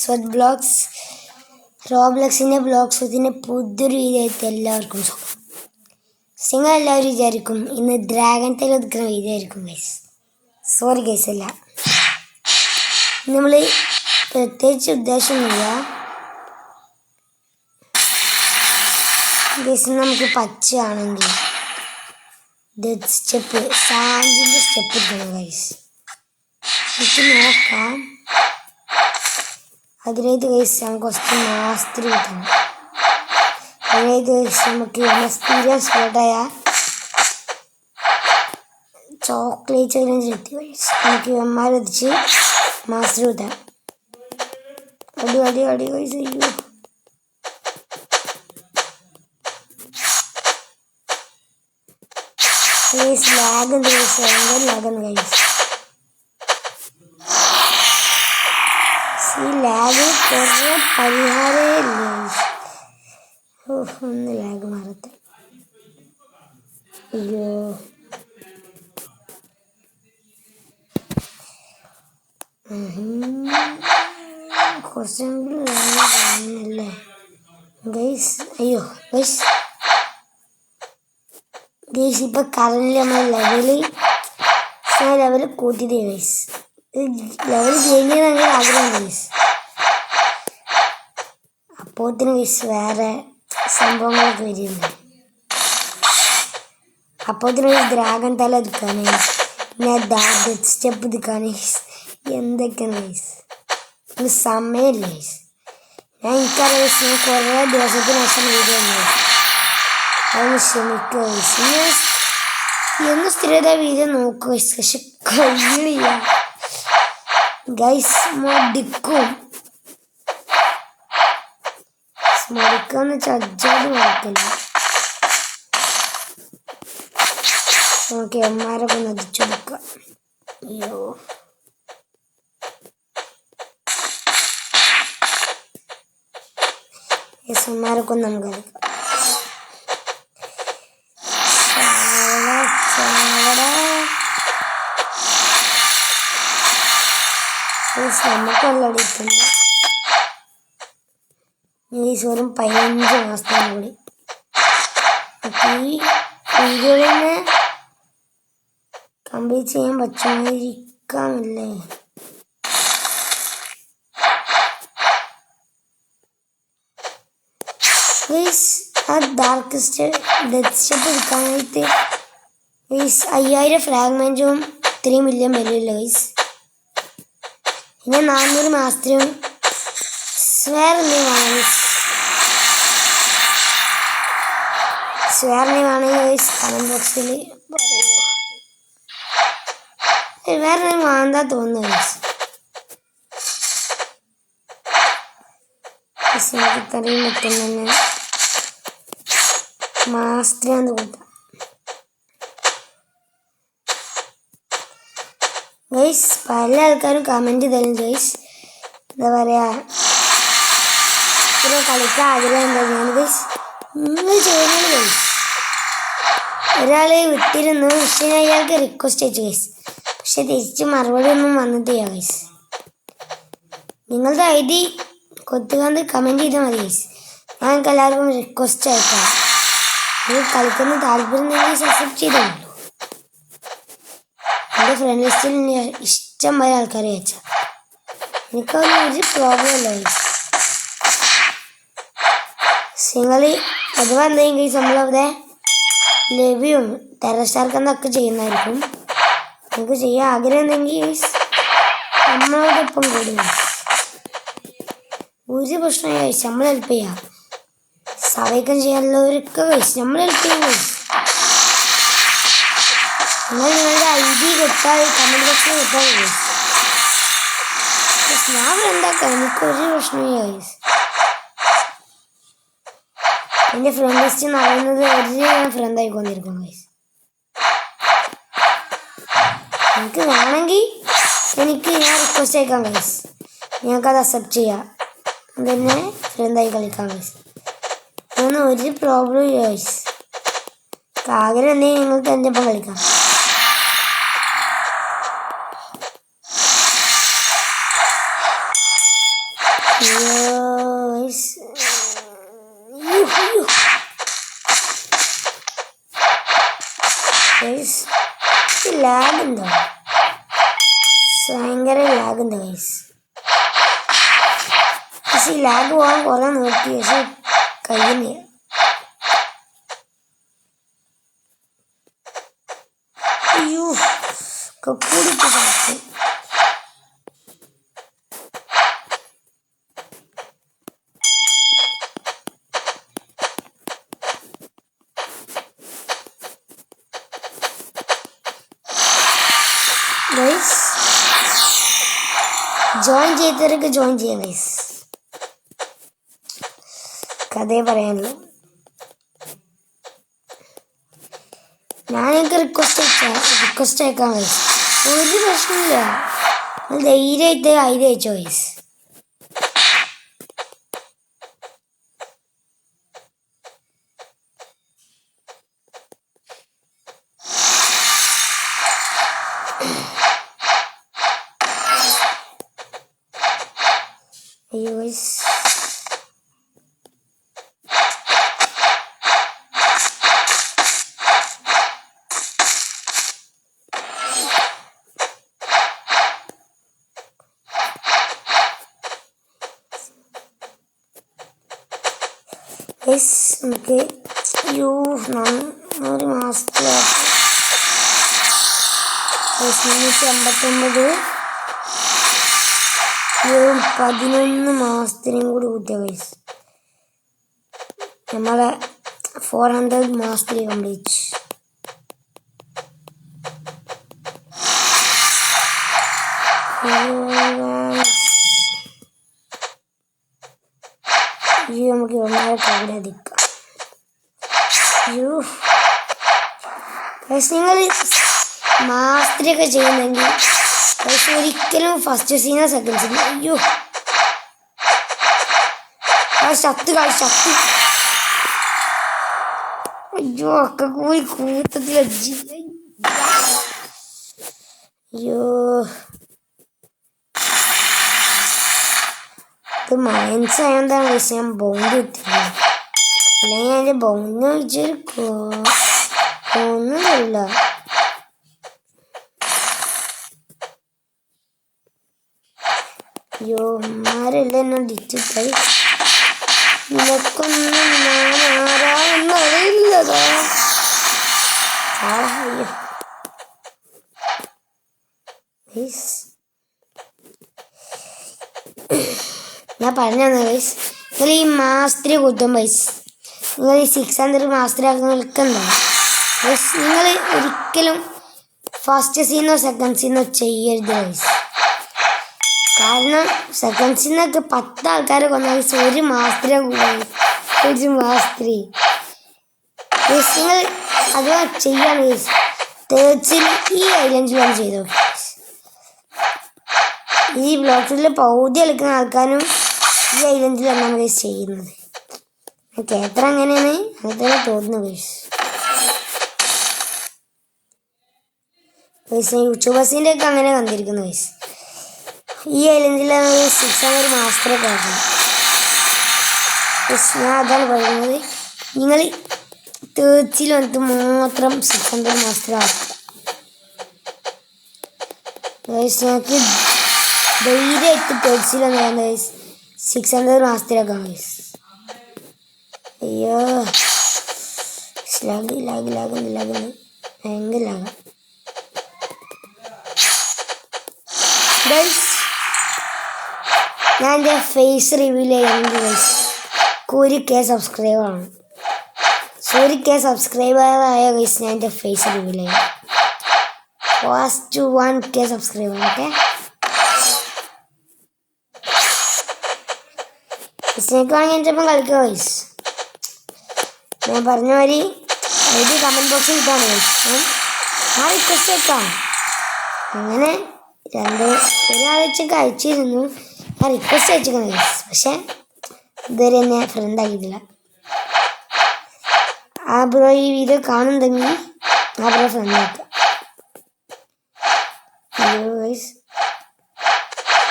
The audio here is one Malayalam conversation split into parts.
സ്വത് ബ്ലോഗ്സ് റോബ്ലക്സിൻ്റെ ബ്ലോഗ്സിൻ്റെ പുതിയൊരു വീഡിയോയ്ക്ക് എല്ലാവർക്കും സ്വാഗതം. നിങ്ങൾ എല്ലാവരും വിചാരിക്കും ഇന്ന് ഡ്രാഗൺ ടൈൽ ഒതുക്കുന്ന വീഡിയോ ആയിരിക്കും ഗൈസ്. സോറി ഗൈസ്, അല്ല. നമ്മൾ പ്രത്യേകിച്ച് ഉദ്ദേശമൊന്നുമില്ല ഗൈസ്. നമുക്ക് പച്ചയാണെങ്കിൽ സ്റ്റെപ്പ് സാൻഡിൻ്റെ സ്റ്റെപ്പ് എടുക്കണം ഗൈസ്. നമുക്ക് നോക്കാം. അതിനായിട്ട് ഗൈസ് നമുക്ക് കുറച്ച് മാസ്ത്രി കിട്ടണം. അതിനായിട്ട് ഗൈസ് നമുക്ക് സ്ഥിരം സ്പോട്ടായ ചോക്ലേറ്റ് ചലഞ്ച് കിട്ടി ഗൈസ്. നമുക്ക് ഇവന്മാരെ വെച്ച് മാസ്റ്റർ കിട്ടാം. അടി അടി അടി ഗൈസ്. അയ്യോ, ഗൈസ് ലാഗ് ഉണ്ട് ഗൈസ്, ഭയങ്കര ലാഗാണ് ഗൈസ്. ഈ ലാഗ് കുറേ പരിഹാരമേ ഇല്ല ഗൈസ്. ഒന്ന് ലാഗ് മാറട്ടെ. അയ്യോ, കുറച്ചെങ്കിലും ലാഗല്ലേ ഗൈസ്. അയ്യോ ഗൈസ്, ഗൈസ് ഇപ്പം കറൻറ്റ് നമ്മൾ ലെവല് കൂട്ടിയിട്ട് ഗൈസ്. ലെവൽ കഴിഞ്ഞാൽ ഭയങ്കര ആഗ്രഹം ഗൈസ്. അപ്പോഴത്തിന് ഗൈസ് വേറെ സംഭവങ്ങളൊക്കെ വരുന്നുണ്ട്. അപ്പോഴത്തിന് ഡ്രാഗൺ തല എടുക്കാൻ പിന്നെ ഡെത്ത് സ്റ്റെപ്പ് എടുക്കാൻ എന്തൊക്കെയാണ് ഗൈസ്. ഒരു സമയമില്ല ഗൈസ്. എനിക്കറിയാം ഗൈസ്, ഞാൻ കുറേ ദിവസത്തിന് ശേഷം വീഡിയോ ഉണ്ട്. അതൊന്ന് ക്ഷമിക്കുക ഗൈസ്. എന്ന് സ്ഥിരത വീഡിയോ നോക്കുക ഗൈസ്, പക്ഷെ കഴിയില്ല ഗൈസ്. മടിക്കാന്ന് ചജ്ജാതി മറക്കില്ല. നമുക്ക് എമ്മാരൊക്കെ നദിച്ചെടുക്കാം. അയ്യോ, എമ്മാരൊക്കെ നമുക്ക് കളിക്കാം. നമുക്കുള്ള അടിയിട്ടുണ്ട് വെറും 15 മാസത്തിന് കൂടി. ഈ വീഡിയോയിൽ നിന്ന് കംപ്ലീറ്റ് ചെയ്യാൻ പറ്റുമായിരിക്കാമല്ലേ. ആ ഡാർക്കസ്റ്റ് ഡെത്ത് സ്റ്റെപ്പ് എടുക്കാനായിട്ട് 5000 ഫ്രാഗ്മെൻറ്റും 3 മില്യൺ വിലയില്ല ഗൈസ്. പിന്നെ 400 മാസത്തിനും സ്വേറിനെ വേണമെങ്കിൽ ഗൈസ് കമൻറ്റ് ബോക്സിൽ പറയുമോ. വേറെ വാങ്ങാ തോന്നുന്നു ഗൈസ്. എനിക്ക് ഇത്രയും പറ്റും തന്നെ മാസ്റ്ററാന്ന് കൂട്ടാം ഗൈസ്. പല ആൾക്കാരും കമൻറ്റ് തരും ഗൈസ്. എന്താ പറയുക, ഇത്ര കളിക്കാൻ ആഗ്രഹം എന്താ ഗൈസ് നിങ്ങൾ ചെയ്യുന്നത് ഗൈസ്. ഒരാൾ വിട്ടിരുന്നു, പക്ഷേ അയാൾക്ക് റിക്വസ്റ്റ് അയച്ചു ഗൈസ്. പക്ഷെ തിരിച്ച് മറുപടി ഒന്നും വന്നിട്ടില്ല ഗൈസ്. നിങ്ങളുടെ ID കൊത്തുകാണ്ട് കമൻറ്റ് ചെയ്താൽ മതി ഗൈസ്. ഞങ്ങൾക്ക് എല്ലാവർക്കും റിക്വസ്റ്റ് അയക്കാം. ഇത് കളിക്കുന്ന താല്പര്യം നിങ്ങൾ അക്സെപ്റ്റ് ചെയ്തോളൂ. എൻ്റെ ഫ്രണ്ട് ലിസ്റ്റിൽ ഇഷ്ടം പോലെ ആൾക്കാരെ അയച്ചാൽ എനിക്കൊന്നും ഒരു പ്രോബ്ലം ഇല്ല ഗൈസ്. നിങ്ങൾ അഥവാ എന്തെങ്കിലും ഗൈസ് നമ്മളവിടെ ലഭ്യവും ടെറസ്റ്റാർക്കെന്നൊക്കെ ചെയ്യുന്നതായിരിക്കും. നമുക്ക് ചെയ്യാൻ ആഗ്രഹം ഉണ്ടെങ്കിൽ ഗൈസ് നമ്മളോടൊപ്പം കൂടി ഒരു പ്രശ്നമായി ഗൈസ്. നമ്മൾ ഹെൽപ്പ് ചെയ്യാം. സഹായിക്കാൻ ചെയ്യാനുള്ളവരൊക്കെ ഗൈസ് നമ്മൾ ഹെൽപ്പ് ചെയ്യും ഗൈസ്. നിങ്ങൾ നിങ്ങളുടെ ID കൊടുത്താൽ കമൻറ്റ് ബോക്സിൽ കൊടുത്താൽ ഗൈസ്. ഞാൻ ഫ്രണ്ടാക്കാം, എനിക്കൊരു പ്രശ്നമില്ല ഗൈസ്. എൻ്റെ ഫ്രണ്ട് ലിസ്റ്റ് എന്ന് പറയുന്നത് ഞാൻ ഫ്രണ്ട് ആയിക്കൊണ്ടിരിക്കുന്നു ഗൈസ്. എനിക്ക് വേണമെങ്കിൽ ഞാൻ റിക്വസ്റ്റ് അയക്കാം ഗൈസ്. ഞങ്ങൾക്കത് അക്സെപ്റ്റ് ചെയ്യാം. അതന്നെ ഫ്രണ്ടായി കളിക്കാം ഗൈസ്. അതൊന്നും ഒരു പ്രോബ്ലം ഇല്ല ഗൈസ്. ആഗ്രഹം ഉണ്ടെങ്കിൽ നിങ്ങൾക്ക് എൻ്റെ ഒപ്പം കളിക്കാം. ലാഗുണ്ടോ? ഭയങ്കര ലാഗുണ്ട് ഗൈസ്. പക്ഷെ ഈ ലാഗ് പോകാൻ കുറെ നോക്കി, പക്ഷെ കഴിയുന്നില്ല. അയ്യോ കൂടിട്ട് സാധിക്കും. ഗൈസ് ജോയിൻ ചെയ്തവരൊക്കെ ജോയിൻ ചെയ്യാം ഗൈസ്. കഥയെ പറയാനുള്ളൂ. ഞാനൊക്കെ റിക്വസ്റ്റ് അയക്കാം ഗൈസ്. ഒരു പ്രശ്നമില്ല. ധൈര്യമായിട്ട് ഐഡിയ അയച്ചോ ഗൈസ്. അയ്യോ ഗൈസ് നമുക്ക് ഒരു മാസത്തിലായിട്ട് 359 11 മാസത്തിനും കൂടി കൂട്ടിയ ഗൈസ് നമ്മളെ 400 മാസത്തിൽ കംപ്ലീറ്റ്. നമുക്ക് അവിടെ എത്തിക്കാം. നിങ്ങൾ മാസത്തിലൊക്കെ ചെയ്യുന്നെങ്കിൽ ഒരിക്കലും ഫസ്റ്റ് സീനോ സെക്കൻഡ് സീനോ അയ്യോ ശക്തി അയ്യോ ഒക്കെ കൂടി കൂട്ടത്തിൽ അയ്യോ ഇത് മൈൻസ് ആയതാണ് പക്ഷെ ഞാൻ ബൗണ്ട് കിട്ടില്ല. അല്ലെങ്കിൽ അതിൻ്റെ ബൗണ്ട് വെച്ചൊരു ഒന്നുമില്ല. അയ്യോ മാരെല്ലാം എന്നെ ഡിജിറ്റൽ നിനക്കൊന്നും ഞാൻ ആരാന്ന് അറിയില്ലതാ. അയ്യോ ഞാൻ പറഞ്ഞു ഗൈസ്. നിങ്ങൾ ഈ മാസത്തിൽ കൂട്ടും പൈസ നിങ്ങൾ ഈ 600 മാസത്തിലാക്കുന്ന നിൽക്കുന്നുണ്ടോ ഗൈസ്. നിങ്ങൾ ഒരിക്കലും ഫസ്റ്റ് സീനോ സെക്കൻഡ് സീനോ ചെയ്യരുത് ഗൈസ്. കാരണം സെക്കൻഡ് സീനൊക്കെ 10 ആൾക്കാരെ കൊന്ന ഗൈസ് ഒരു മാസത്തിലെ കൂടായി. ഒരു മാസത്തിൽ ഗൈസ് നിങ്ങൾ അത് ചെയ്യാണ് ഗൈസ്. തേർഡ്സിൽ ഈ ഐലൻഡിലാണ് ചെയ്തോ. ഈ ബ്ലോക്സിൽ പൗതി കളിക്കുന്ന ആൾക്കാരും ഈ ഐലൻഡിലാണ് നമ്മൾ ഗൈസ് ചെയ്യുന്നത്. കേത്ര അങ്ങനെയാണ് അങ്ങനെ തോന്നുന്നു ഗൈസ്. യൂട്യൂബേഴ്സിൻ്റെ ഒക്കെ അങ്ങനെ കണ്ടിരിക്കുന്നു ഗൈസ്. ഈ ഐലൻഡിലാണ് 600 മാസത്തിലൊക്കെ ആക്കുന്നത്. ഞാൻ അതാണ് പറയുന്നത്. നിങ്ങൾ തേർഡ്സിൽ വന്നിട്ട് മാത്രം 600 മാസത്തിലാക്കുക ഗൈസ്. ഞങ്ങൾക്ക് ധൈര്യമായിട്ട് തേർഡ്സിലൊന്നും വേണ്ട ഗൈസ്. 600 മാസത്തിലാക്കാം ഗൈസ്. അയ്യോ ലാഗ് ഭയങ്കര ലാഗ ഗൈസ്. ഞാൻ എൻ്റെ ഫേസ് റിവീൽ ചെയ്യുന്നത് ഗൈസ് 1K സബ്സ്ക്രൈബറാണ്. 1K സബ്സ്ക്രൈബറായ ഗൈസ് ഞാൻ എൻ്റെ ഫേസ് റിവീൽ ചെയ്യാം. First 1K subscriber. Okay snake വാങ്ങി ചിലപ്പം കളിക്കുക ഗൈസ്. ഞാൻ പറഞ്ഞ മാതിരി ഐഡി കമൻറ്റ് ബോക്സിൽ ഇട്ടാണ് ഗൈസ്. ഞാൻ റിക്വസ്റ്റ് വെക്കാം. അങ്ങനെ ഒരാഴ്ചക്ക് അയച്ചിരുന്നു. ഞാൻ റിക്വസ്റ്റ് അയച്ചിരിക്കണം ഗൈസ്. പക്ഷെ ഇതുവരെ എന്നെ ഫ്രണ്ട് ആക്കിയിട്ടില്ല. ആ ബ്രോ ഈ വീഡിയോ കാണുന്നുണ്ടെങ്കിൽ ആ ബ്രോ ഫ്രണ്ട് ആക്കുക. അയ്യോ ഗൈസ്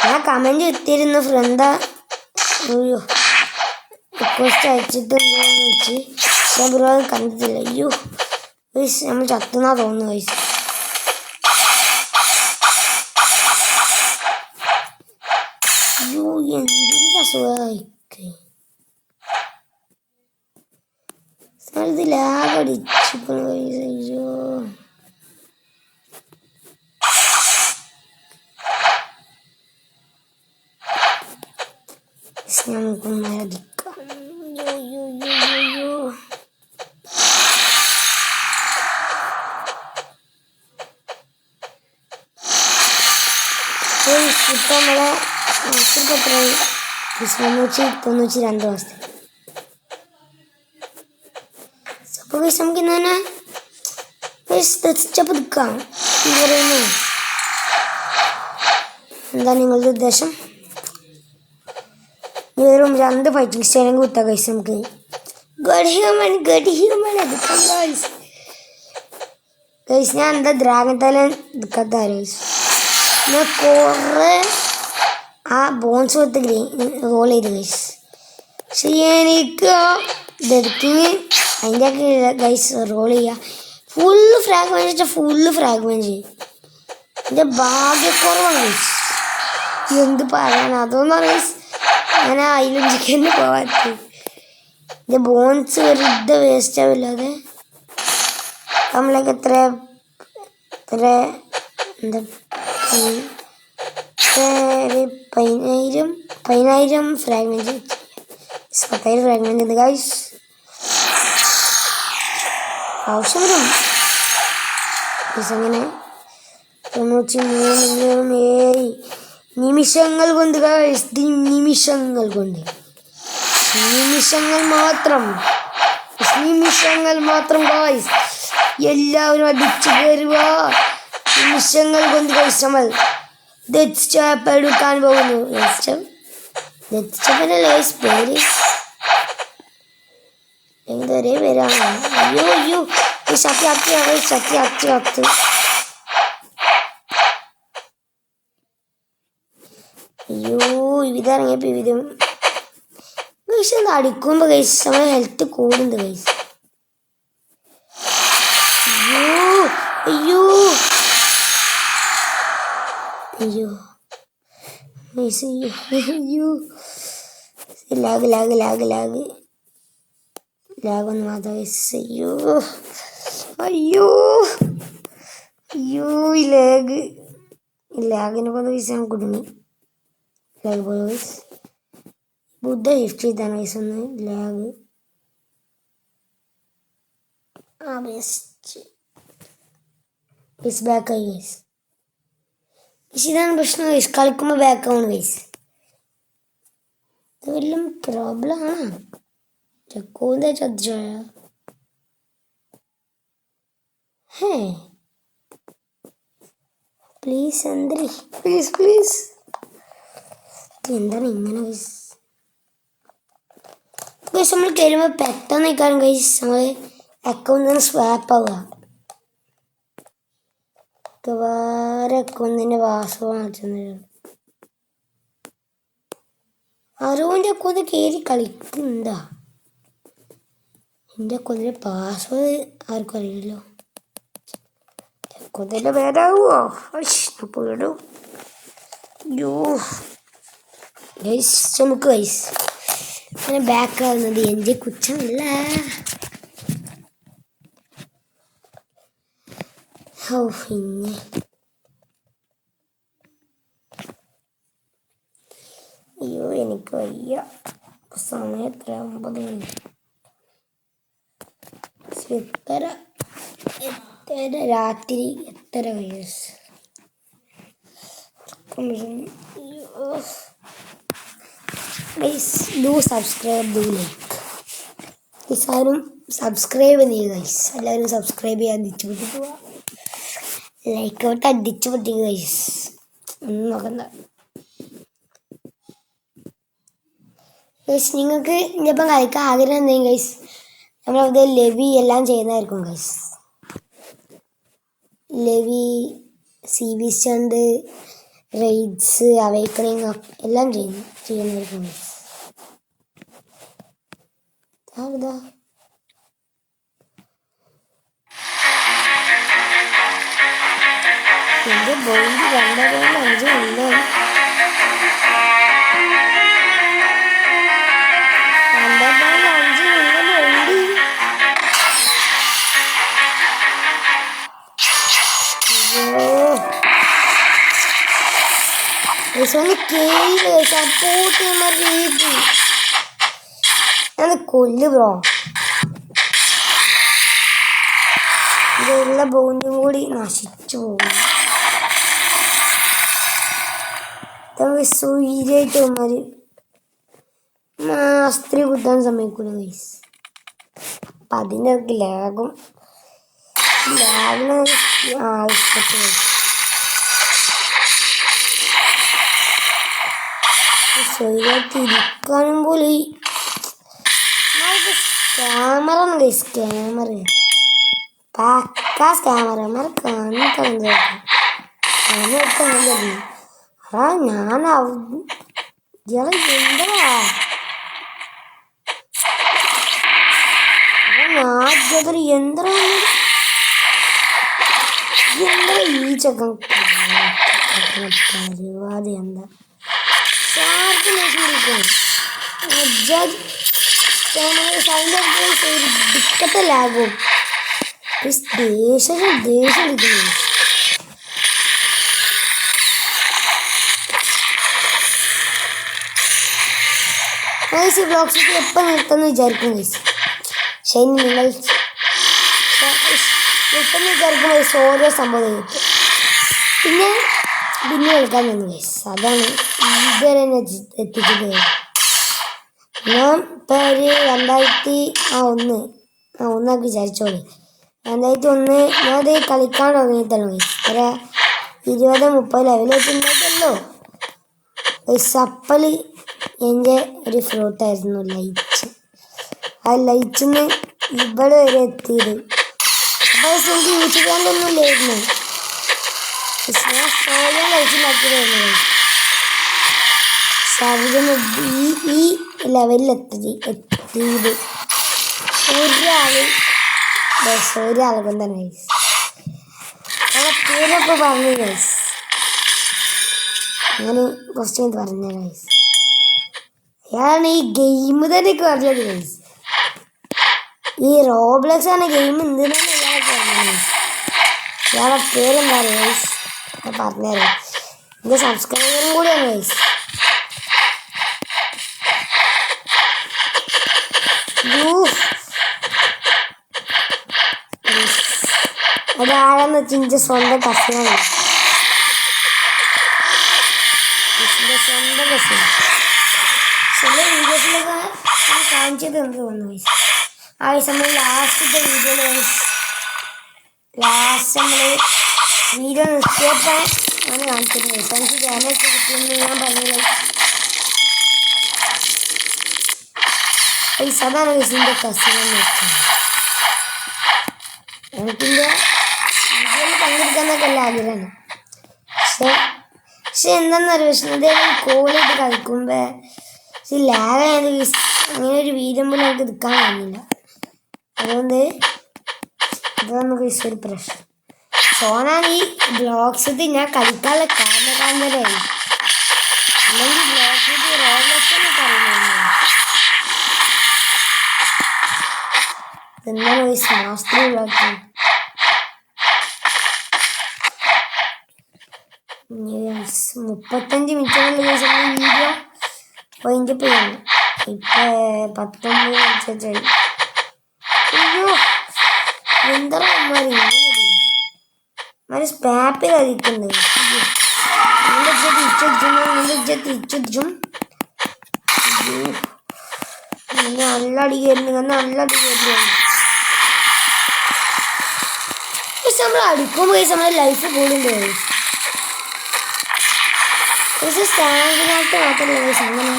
ഞാൻ കമൻറ്റ് ഇട്ടിരുന്നു ഫ്രണ്ടാ അയ്യോ റിക്വസ്റ്റ് അയച്ചിട്ടുണ്ടോയെന്ന് വെച്ച് ഞാൻ ബ്രോ അത് കണ്ടിട്ടില്ല. അയ്യോ ഗൈസ് നമ്മൾ ചത്തുന്നാ തോന്നുന്നു ഗൈസ്. അയ്യോ എന്തിൻ്റെ സുഖമായിക്കേ ഇത് ലാഗടിച്ചു. അയ്യോ നമുക്ക് മരടിക്കാം. ഇപ്പം നമ്മളെ എത്രയായി 392 മാസത്തെ. അപ്പോൾ ഗൈസ് നമുക്ക് ഇന്ന് തന്നെ സ്റ്റെപ്പ് എടുക്കാം എന്ന് പറയുന്നു. എന്താ നിങ്ങളുടെ ഉദ്ദേശം? വെറും 2 ഫൈറ്റിംഗ് സ്റ്റൈലും കുത്താം ഗൈസ്. നമുക്ക് ഗഡ് ഹ്യൂമൻ എടുക്കാം ഗൈസ്. ഗൈസ് ഞാൻ എന്താ ഡ്രാഗൺ തല എടുക്കാത്ത ഗൈസ്. ഞാൻ കുറേ ആ ബോൺസ് കൊടുത്ത് റോൾ ചെയ്ത് ഗൈസ്. പക്ഷെ എനിക്ക് ഇതെടുക്കിങ് അതിൻ്റെ ഒക്കെ ഗൈസ് റോൾ ചെയ്യുക ഫുള്ള് ഫ്രാഗ്മെൻറ്റ് വെച്ചാൽ ഫുള്ള് ഫ്രാഗ്മെൻറ്റ് ചെയ്യും. എൻ്റെ ഭാഗ്യക്കുറവാണ് ഗൈസ്. എന്ത് പറയാൻ അതൊന്നും ഗൈസ് ഞാൻ അതിലും ചിക്കന് പോകാത്ത എൻ്റെ ബോൺസ് വെറുതെ വേസ്റ്റ് ആവില്ലാതെ നമ്മളൊക്കെ എത്ര എന്താ 10,000 ഫ്രാഗ്മെൻറ്റ് 10,000 ഫ്രാഗ്മെൻറ്റ് ഉണ്ട് ഗൈസ്. ആവശ്യം വരും ഗൈസ്. അങ്ങനെ 93,000,000 നിമിഷങ്ങൾ കൊണ്ട് ഗൈസ്. നിമിഷങ്ങൾ മാത്രം ഗൈസ്. എല്ലാവരും അടിച്ചു കയറുക. നിമിഷങ്ങൾ കൊണ്ട് ഗൈസ് നമ്മൾ ഡെത്ത് സ്റ്റെപ്പ് എടുക്കാൻ പോകുന്നു. ഡെത്ത് സ്റ്റെപ്പിൻ്റെ ഗൈസ് പേര് എന്തൊരേ പേരാണ്. അയ്യോ ശക്തി അയ്യോ ഇവിതിറങ്ങിയപ്പോൾ ഇവിധം ഗൈസ് ഒന്ന് അടിക്കുമ്പോൾ ഗൈസ് നമ്മുടെ ഹെൽത്ത് കൂടുന്നുണ്ട് ഗൈസ്. അയ്യോ ഗൈസ് അയ്യോ ലാഗൊന്നും മാത്രം ഗൈസ്. അയ്യോ ഈ ലാഗിനെ കൊണ്ട് ഗൈസ് ഞാൻ കുടുങ്ങി. ലാഗ് പോയ ഗൈസ്. ബുദ്ധ ലിഫ്റ്റ് ചെയ്താണ് ഗൈസ് ഒന്ന് ലാഗ്. ബെസ്റ്റ് ഗൈസ് ബാക്കായി ഗൈസ്. ഇതാണ് പ്രശ്നം ഗൈസ്. കളിക്കുമ്പോൾ ബാക്കാവുന്നു ഗൈസ്. ഇത് വല്ല പ്രോബ്ലമാണ്. ചക്കോന്താ ചതിച്ചോയ പ്ലീസ് എന്തരി പ്ലീസ് എന്താണ് ഇങ്ങനെ ഗൈസ്. നമ്മൾ കയറുമ്പോൾ പെട്ടെന്ന് നിൽക്കാനും ഗൈസ് നമ്മൾ അക്കൗണ്ടിൽ സ്വാപ്പ് ആവുക. വേറെ അക്കൗണ്ടിൻ്റെ പാസ്വേഡ് അയച്ചു അറുപതിൻ്റെ അക്കൗണ്ട് കയറി കളിക്കുന്നുണ്ടാ. എൻ്റെ അക്കൗണ്ടിൻ്റെ പാസ്വേഡ് ആർക്കും അറിയില്ലല്ലോ. അക്കൗണ്ടിൻ്റെ പേരാകുമോ പേടും. ഗൈസ് നമുക്ക് ഗൈസ് അങ്ങനെ ബാക്ക് ആവുന്നത് എൻ്റെ കുറ്റമല്ല. പിന്നെ അയ്യോ എനിക്ക് വയ്യ. സമയം എത്ര 9 മിനിറ്റ്. എത്ര രാത്രി എത്ര വയസ്സ്. Do subscribe do like. Guys ആരും സബ്സ്ക്രൈബ് ചെയ്യുക ഗൈസ്. എല്ലാവരും സബ്സ്ക്രൈബ് ചെയ്യാൻ അടിച്ചു പൊട്ടി പോവുക. ലൈക്ക് ഔട്ട് അടിച്ചു പൊട്ടി ഗൈസ്. ഒന്നും നോക്കണ്ട ഗൈസ്. നിങ്ങൾക്ക് ഇനിയിപ്പം കളിക്കാൻ ആഗ്രഹം എന്തെങ്കിലും ഗൈസ് നമ്മളത് ലെവി എല്ലാം ചെയ്യുന്നതായിരിക്കും guys. Levi CV stunt raids awakening എല്ലാം ചെയ്യുന്നതായിരിക്കും ഗൈസ്. അതാ എന്റെ ബോണ്ട് 2.5 ഇല്ല. 2.5 ഉണ്ട്. സപ്പോർട്ട് ചെയ്യുന്ന രീതി അത് കൊല്ലു ബ്രോ. ഇതുള്ള ബോണ്ടും കൂടി നശിച്ചു പോകും. സൂര്യായിട്ട് വന്നാൽ സ്ത്രീ കുത്താൻ സമ്മതിക്കൂല ഗൈസ്. അപ്പം അതിനൊക്കെ ലാഗിന് ആവശ്യപ്പെട്ടു. സൂര്യായിട്ട് ഇരിക്കാനും പോലെ ക്യാമറ ഗൈസ്. ക്യാമറ പക്കാ ക്യാമറമാർ കാണിക്കുന്നത് ഞാൻ എന്താ നാജതൊരു യന്ത്രം ഈ ചക്കം പരിപാടി എന്താ ലാഗും ദേഷ്യം ഇരിക്കുന്നു. ഗൈസ് ബ്ലോഗ്സ് എപ്പോൾ നിർത്തുമെന്ന് വിചാരിക്കും ഗൈസ്. പക്ഷേ നിങ്ങൾ നിർത്തുമെന്ന് വിചാരിക്കും ഗൈസ്. ഓരോ സംഭവം കിട്ടും. പിന്നെ കളിക്കാൻ തന്നു ഗൈസ്. അതാണ് ഇതുവരെ എത്തിച്ചത്. ഞാൻ ഇപ്പോൾ ഒരു 2001 വിചാരിച്ചോളി. 2001 ഞാനത് കളിക്കാൻ തുടങ്ങിയിട്ടല്ലോ ഗൈസ്. ഒരു 20-30 ലെവൽ വെച്ചിട്ടുണ്ടല്ലോ ഗൈസ്. അപ്പോൾ എൻ്റെ ഒരു ഫ്രൂട്ടായിരുന്നു ലൈച്ച്. ആ ലൈച്ചിൽ നിന്ന് ഇവിടെ വരെ എത്തിയത്. അപ്പോൾ എനിക്ക് യൂട്യൂബ് ചാനലൊന്നും ഇല്ലായിരുന്നു. ഞാൻ സ്വയം ലൈച്ചിലാക്കിയതായിരുന്നു. പക്ഷെ അവിടെ ഈ ലെവലിലെത്തിയത് ഒരാൾ കൊണ്ടാണ് ഗൈസ്. അവിടെ പേരൊക്കെ പറഞ്ഞു ഗൈസ്. അങ്ങനെ കുറച്ച് പറഞ്ഞ ഗൈസ്. അയാളാണ് ഈ ഗെയിം തന്നെ പറഞ്ഞത് ഗൈസ്. ഈ റോബ്ലക്സ് ആണ് ഗെയിം എന്തിനാണ് ഇയാളൊക്കെ പറഞ്ഞത്. ഇയാളെ പേരെന്താ ഗൈസ് ഞാൻ പറഞ്ഞുതരാം. എൻ്റെ സബ്സ്ക്രൈബറും കൂടിയാണ് ഗൈസ്. അതാണെന്ന് വെച്ചാൽ എൻ്റെ സ്വന്തം കസിനാണ്. സ്വന്തം കസിൻ ചില വീഡിയോസിലൊക്കെ കാണിച്ചത് എന്ത് തോന്നുന്നു ഗൈസ്. ആ നമ്മൾ ലാസ്റ്റത്തെ വീഡിയോയിൽ നമ്മൾ വീഡിയോ നിർത്തിയപ്പോൾ ആണ് കാണിച്ചത് ഗൈസ്. എനിക്ക് ക്യാമറയൊക്കെ കിട്ടിയെന്ന് ഞാൻ പറഞ്ഞത് ഗൈസ്. അതാണ് ഗൈസ് എൻ്റെ കസിനെന്ന് വെച്ചത്. എനിക്കിൻ്റെ വീഡിയോയിൽ പങ്കെടുക്കാനൊക്കെ എല്ലാ ആഗ്രഹമാണ്. പക്ഷെ എന്താണെന്നറിയാം വിഷ്ണുദേവൻ കോൾ ചെയ്ത് കളിക്കുമ്പോൾ ലാഗായത് അങ്ങനെ ഒരു വീഡിയോ പോലും നമുക്ക് എടുക്കാൻ കഴിയില്ല. അതുകൊണ്ട് ഇതാണ് ഒരു പ്രശ്നം. സോണാണ് ഈ ബ്ലോഗ്സ് ഞാൻ കളിക്കാനുള്ള കാരണക്കാരനാണ്. അല്ലെങ്കിൽ ബ്ലോഗ്സ് റോബ്ലക്സ് പറയുന്നത് എന്താണ് ഗൈസ് മാസ്റ്റർ ബ്ലോഗ്. 35 മിനിറ്റുകളിൽ ഗൈസ് വീഡിയോ വൈൻഡപ്പ് ചെയ്യണം. ഇപ്പം 19 മിനിറ്റ്. അയ്യോ എന്താ മാറി സ്പാപ്പിൽ കളിക്കുന്നത്. തിരിച്ചും നല്ല അടി കയറുന്നു. നല്ല അടി കയറുന്നു. പക്ഷെ നമ്മൾ അടിക്കുമ്പോൾ നമ്മുടെ ലൈഫ് കൂടുണ്ട്. പക്ഷെ സ്റ്റാൻഡിനകത്ത് മാത്രമല്ല ഗൈസ് അങ്ങനെ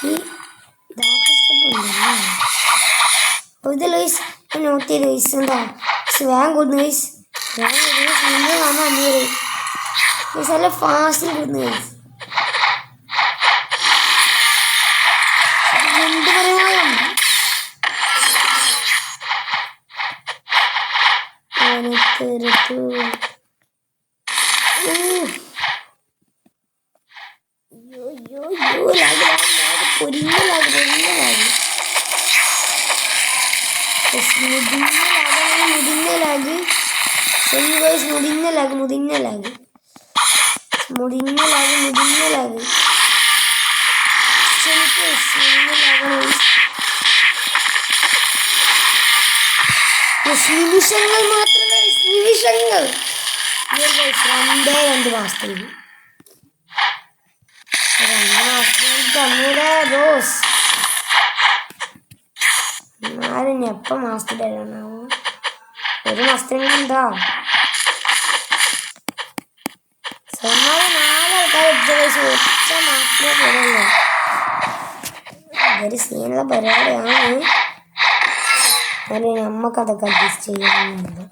ഈ ഡാർക്ക് സ്റ്റെപ്പ് ഉണ്ടല്ലോ. അപ്പോൾ ഇത് ഗൈസ് നോട്ട് ചെയ്ത് ഗൈസ് എന്താ വേഗം കൂടുന്നു ഗൈസ്. നിങ്ങൾ കാണാൻ 500 ഗൈസ് നല്ല ഫാസ്റ്റിൽ കൂടുന്നു ഗൈസ്. എന്ത് പറയാം നിമിഷങ്ങൾ മാത്രമേ നിമിഷങ്ങൾ 2 മാസത്തിൽ റോസ് ആരും എപ്പം മാസത്തിലാണാവോ 1 മാസത്തിനെങ്കിലും ഉണ്ടോ ഒറ്റ മാത്രമേ പോലുള്ളൂ അതൊരു സീനുള്ള പരിപാടിയാണ് നമ്മക്കതൊക്കെ അഡ്ജസ്റ്റ് ചെയ്യാനുണ്ട്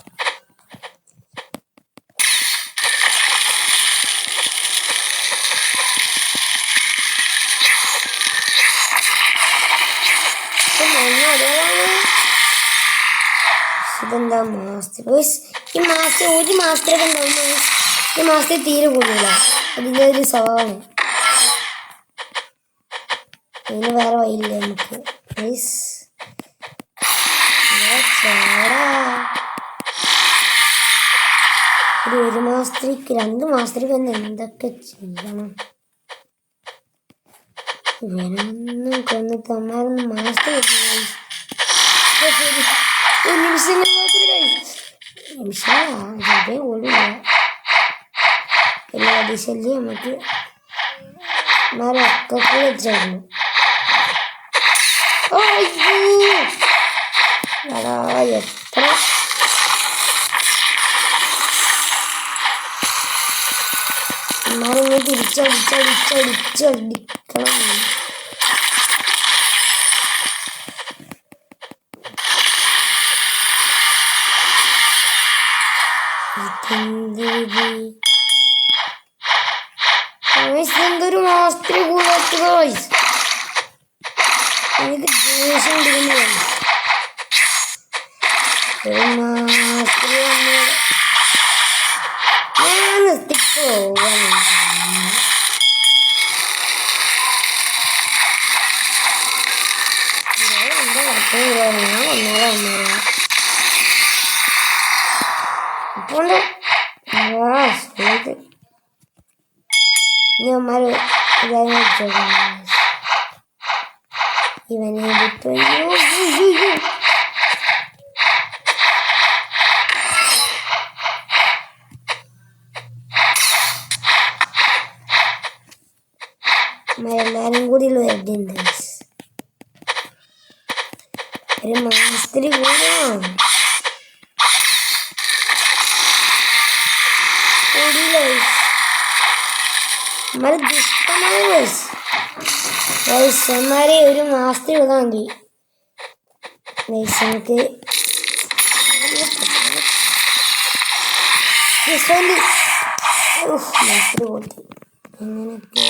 ഇതെന്താ മാസത്തിൽ ഈ മാസത്തിലൊക്കെ ഉണ്ടാവും ഈ മാസത്തിൽ തീരെ കൂടില്ല അതിൻ്റെ ഒരു സ്വഭാവമാണ് അതിന് വേറെ വഴിയില്ല നമുക്ക് ഒരു മാസത്തേക്ക് 2 മാസത്തേക്ക് തന്നെ എന്തൊക്കെ ചെയ്യണം ഇവനൊന്നും കൊന്നിട്ട് അമ്മാരൊന്നും മാസത്തിൽ നിമിഷങ്ങൾ മാത്രമേ ഓടില്ല എല്ലാ ദിശയിലും നമുക്ക് മരൊക്കെ വെച്ചായിരുന്നു എത്ര അമ്മാരിങ്ങനെ തിരിച്ചടിച്ചടിച്ചടിച്ചടിക്കണം എന്തൊരു മാസത്തിൽ കൂടത്ത് എനിക്ക് ദേഷ്യം പിടിക്കുന്നു ഒരു മാസത്തിൽ ഞാൻ നിർത്തിപ്പോവാൻ ഇവനെ വിട്ടു എല്ലാരും കൂടി വരുന്നുണ്ട് ഒരു മാസത്തിൽ കൂടാം ദുഷ്ടന്മാരെ ഒരു മാസത്തിൽ വിടാൻ മതി നമുക്ക് മാസത്തിൽ കൊടുത്തു അങ്ങനെയൊക്കെ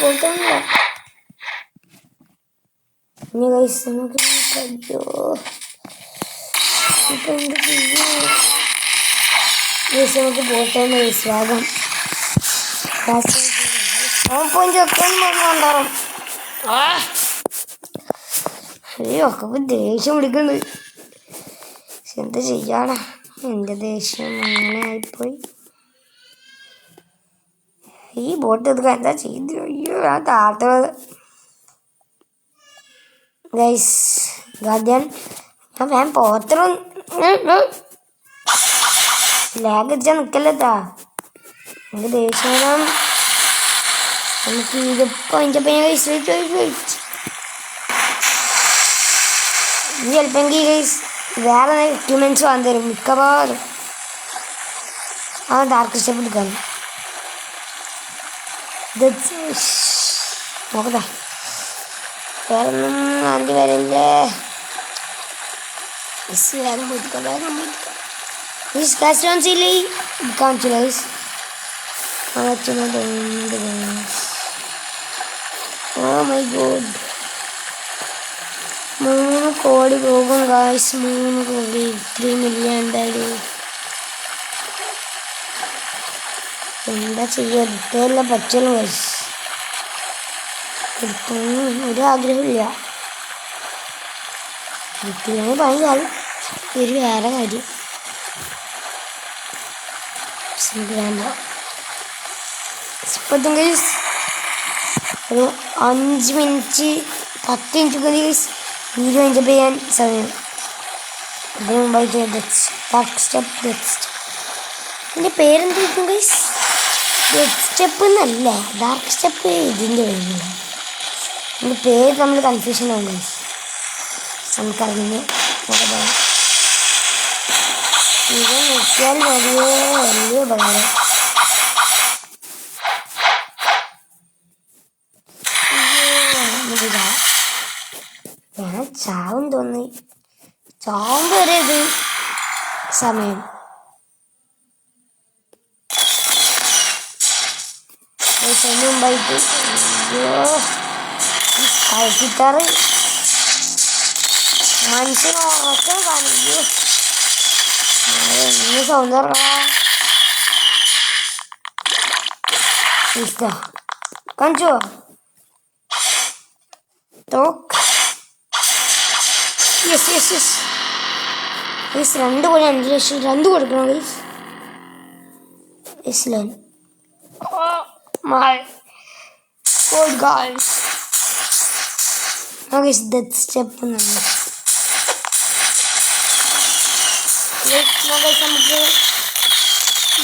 കൊടുത്തോണ്ട ഇനി കൈസ് നമുക്ക് അയ്യോ ഇപ്പൊ എന്ത് ചെയ്യും നമുക്ക് പോട്ടെന്ന് വിശ്വാസം ഉണ്ടാവും അയ്യോ ഒക്കെ ദേഷ്യം പിടിക്കുന്നുണ്ട് എന്ത് ചെയ്യാടാ എൻ്റെ ദേഷ്യം അങ്ങനെ ആയിപ്പോയി ഈ ബോട്ട് എടുക്കാൻ എന്താ ചെയ്തു അയ്യോ ആ താത്തത് ഗൈസ് ഗാർഡിയൻ ഞാൻ വേഗം പോത്രം ലാഗ് അടിച്ചാൽ നിൽക്കല്ലത്താ എനിക്ക് ദേഷ്യം നമുക്ക് ഇതിപ്പോൾ അതിൻ്റെ ഗൈസ് ഇനി ചിലപ്പോൾ ഗൈസ് വേറെ എക്യുപ്മെൻറ്റ്സ് വാങ്ങി തരും മിക്കവാറും ആ ഡാർക്ക് സ്റ്റെപ്പ് എടുക്കാൻ നോക്കട്ടെ വേറൊന്നും ആദ്യ വരല്ലേ വേഗം പോയിക്കാം കാണിച്ചില്ലേ കാണിച്ചില്ല ഓ മൈ ഗോഡ് 3 കോടി പോകും ഗായ്സ് 3 കോടി 3 മില്യൺ എന്തായാലും എന്താ ചെയ്യുക, എടുത്തല്ല പറ്റുള്ളൂ ഗൈസ്. എടുത്തൊന്നും ഒരു ആഗ്രഹമില്ല. എടുത്തില്ലെങ്കിൽ ഭയങ്കര ഒരു വേറെ കാര്യം വേണ്ട. ഇപ്പോഴത്തെ ഗൈസ് ഒരു 5 minute 10 minute guys video enjoy ചെയ്യാൻ സമയം. അതിന് മുമ്പായിട്ട് ഡാർക്ക് സ്റ്റെപ്പ് എൻ്റെ പേരെന്തായിരിക്കും ഗൈസ്? ഡെത്ത് സ്റ്റെപ്പ് എന്നല്ല, ഡാർക്ക് സ്റ്റെപ്പ് ഇതിൻ്റെ പേരില്ല. എൻ്റെ പേര് നമ്മൾ കൺഫ്യൂഷൻ ആവും ഗൈസ്. നമുക്കറിഞ്ഞ് ഇത് നോക്കിയാൽ വലിയ ഉപകാരം. ഞാൻ ചാവും തോന്നി. ചാവും വരെ ഇത് സമയം. മുമ്പായിട്ട് കളിച്ചിട്ടാറ് മനുഷ്യൻ ഉറക്കം കാണിക്കൂ. സൗണ്ട് കാണിച്ചോ തോക്ക്. യെസ് യെസ് യെസ് ഗൈസ് 2 കോടി 5 ലക്ഷം 2 കൊടുക്കണം guys. Islam my god guys. Now guys death step ഒന്നുമില്ല. നമുക്ക്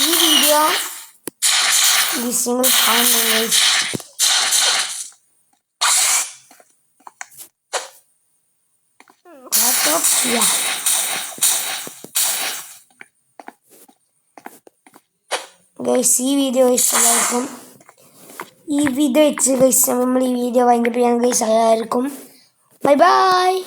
ഈ വീഡിയോ നിങ്ങൾ കാണുന്നു ഗൈസ്. ഗൈസ് ഈ വീഡിയോ എല്ലാവർക്കും ഈ വീഡിയോ വെച്ച് ഗൈസ് നമ്മൾ ഈ വീഡിയോ വൈൻഡപ്പ് ചെയ്യാൻ ഗൈസ് എല്ലാവർക്കും ബൈ ബൈ.